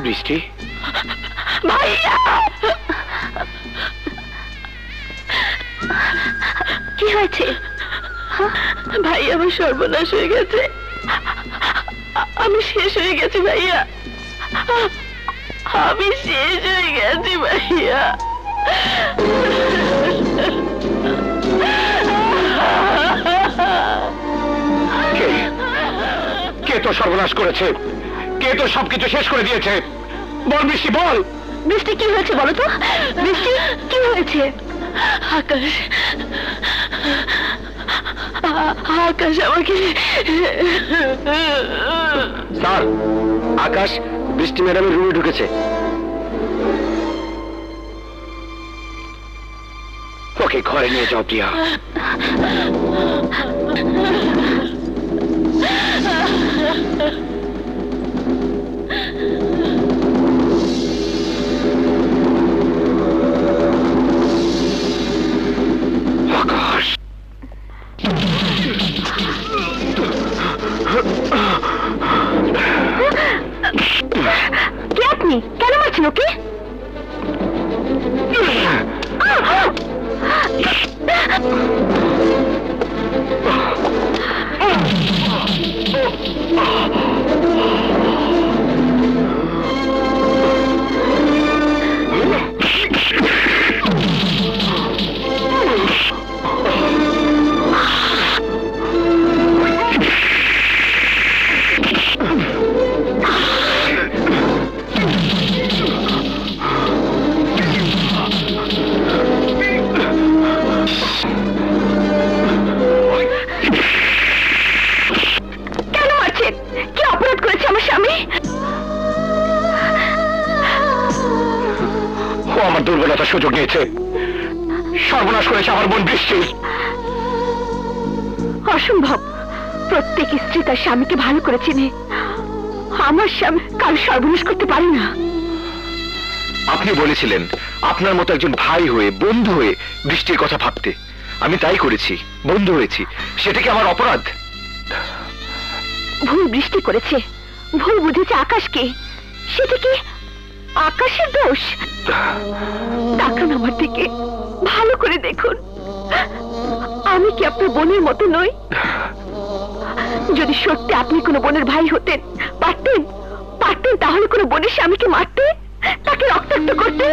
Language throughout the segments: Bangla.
বৃষ্টি, ভাইয়া কি হয়েছে? ভাই আমার সর্বনাশ হয়ে গেছে, আমি শেষ হয়ে গেছি ভাইয়া, আমি শেষ হয়ে গেছি ভাইয়া। কে তো সর্বনাশ করেছে? কে তো সবকিছু শেষ করে দিয়েছে? বল বৃষ্টি, বল। বৃষ্টি কি হয়েছে বলো তো? বৃষ্টি কি হয়েছে? আকাশ, আকাশ আমাকে। স্যার, আকাশ বৃষ্টি ম্যাডামের রুমে ঢুকেছে। ওকে ঘরে নিয়ে যাও প্রিয়া। আকাশ, কে আপনি? কেন মারছেন ওকে? আমার দুর্বলতার সুযোগ নিয়েছে, সর্বনাশ করেছে আমার বোন বৃষ্টি। অসম্ভব, প্রত্যেক স্ত্রী তার স্বামীকে ভালো করে চেনে, আমার স্বামী কাল সর্বনাশ করতে পারে না। আপনি বলেছিলেন আপনার মতো একজন ভাই হয়ে, বন্ধু হয়ে বৃষ্টির কথা ভাবতে, আমি তাই করেছি, বন্ধু হয়েছি। সেটা কি আমার অপরাধ? ভুল বৃষ্টি করেছে, ভুল বুঝেছে আকাশকে, সেটা কি আকাশের দোষ? তাকান আমার দিকে, ভালো করে দেখুন, আমি কি আপনার বোনের মতো নই? যদি সত্যি আপনি কোনো বোনের ভাই হতেন, পারতেন পারতেন তাহলে কোনো বোনের স্বামীকে মারতে, তাকে রক্তাক্ত করতে?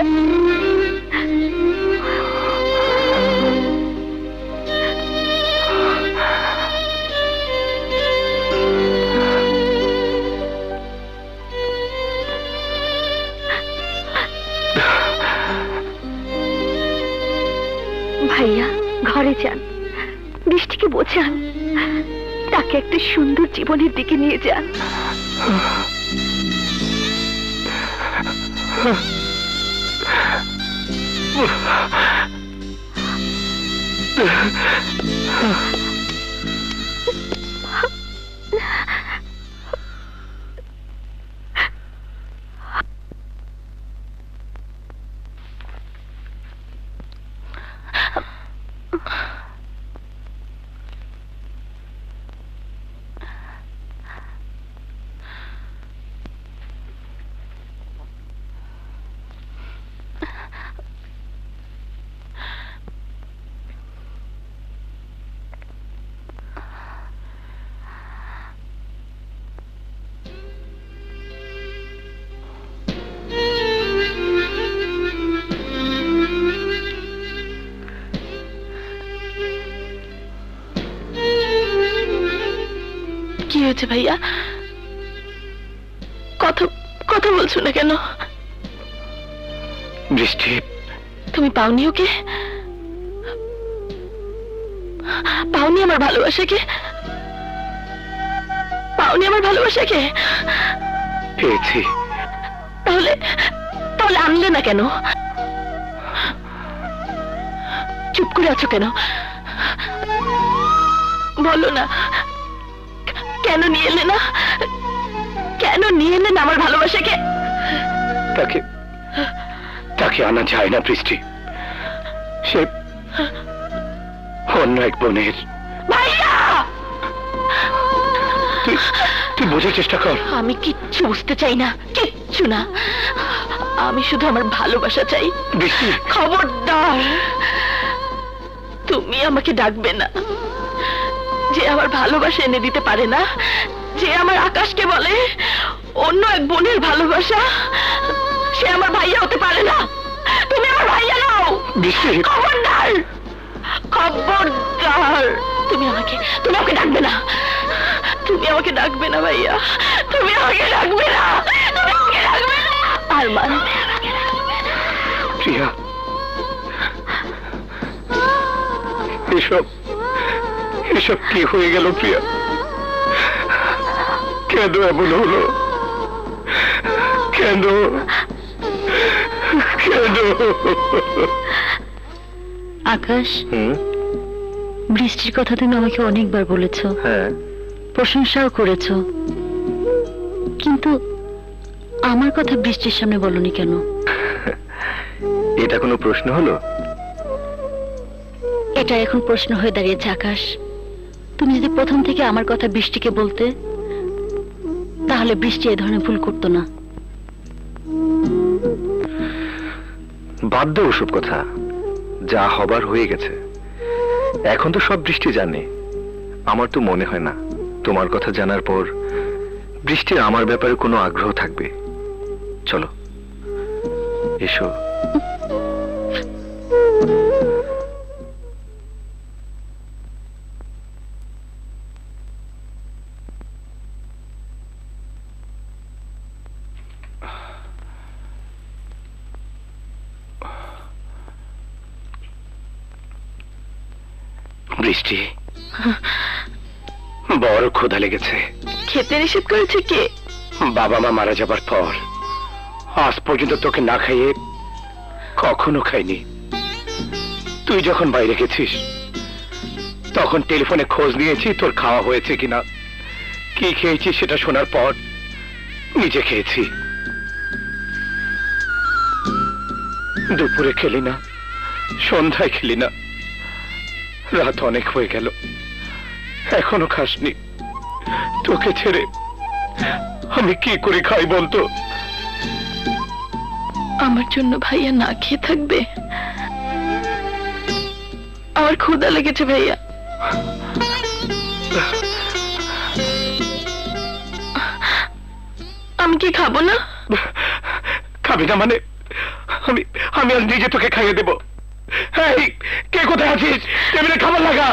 ভাইয়া ঘরে যান, বৃষ্টিকে বোঝান, তাকে একটা সুন্দর জীবনের দিকে নিয়ে যান। কি হয়েছে ভাইয়া? কথা কথা বলছো না কেন? বৃষ্টি, তুমি পাওনি ওকে? পাওনি আমার ভালোবাসাকে? পাওনি আমার ভালোবাসাকে? পেয়েছি। তাহলে তাহলে আনলে না কেন? চুপ করে আছো কেন? বলো না, কেন নিয়ে এলে না? কেন নিয়ে এলে না আমার ভালোবাসাকে? তাকে তাকে আনা যায় না বৃষ্টি, সে অন্য এক বোনের। ভাইয়া! তুই তুই বোঝার চেষ্টা কর। আমি কিচ্ছু বুঝতে চাই না, কিচ্ছু না। আমি শুধু আমার ভালোবাসা চাই। বৃষ্টি, খবরদার, তুমি আমাকে ডাকবে না। যে আমার ভালোবাসা এনে দিতে পারে না, যে আমার আকাশকে বলে অন্য এক বোনের ভালোবাসা, সে আমার ভাইয়া হতে পারে না। তুমি আমার ভাইয়া নাও। বৃষ্টি, খবরদার, খবরদার, তুমি আমাকে ডাকবে না। তুমি আমাকে ডাকবে না ভাইয়া, তুমি আমাকে ডাকবে না, তুমি আমাকে ডাকবে না। আরমান, প্রিয়া, এসব এসব কি হয়ে গেল প্রিয়া? কেন এমন হলো? কেন কেন? আকাশ, বৃষ্টির কথা তুমি আমাকে অনেকবার বলেছো, হ্যাঁ, প্রশংসাও করেছো, কিন্তু আমার কথা বৃষ্টির সামনে বলনি কেন? এটা কোনো প্রশ্ন হলো? এটা এখন প্রশ্ন হয়ে দাঁড়িয়েছে আকাশ। তুমি যদি প্রথম থেকে আমার কথা বৃষ্টিকে বলতে, তাহলে বৃষ্টি এ ধরনের ভুল করতো না। বাদ দাও ওসব কথা, যা হবার হয়ে গেছে। এখন তো সব বৃষ্টি জানে। আমার তো মনে হয় না তোমার কথা জানার পর বৃষ্টির আমার ব্যাপারে কোনো আগ্রহ থাকবে। চলো, এসো। বৃষ্টি, বড় ক্ষুধা লেগেছে। খেতে নিষেধ করেছে কে? বাবা মা মারা যাবার পর আজ পর্যন্ত তোকে না খাইয়ে কখনো খাইনি। তুই যখন বাইরে গেছিস তখন টেলিফোনে খোঁজ নিয়েছি তোর খাওয়া হয়েছে কিনা। কি খেয়েছি সেটা শোনার পর নিজে খেয়েছি। দুপুরে খেলি না, সন্ধ্যায় খেলি না, রাত অনেক হয়ে গেল, এখনো খাসনি। তোকে ছেড়ে আমি কি করে খাই বলতো? আমার জন্য ভাইয়া না খেয়ে থাকবে? আমার ক্ষুধা লেগেছে ভাইয়া। আমি কি খাবো না? খাবি না মানে? আমি আমি আজ নিজে তোকে খাইয়ে দেবো। এই, কে কোথায় আছিস? টেবিলে খাবার লাগা।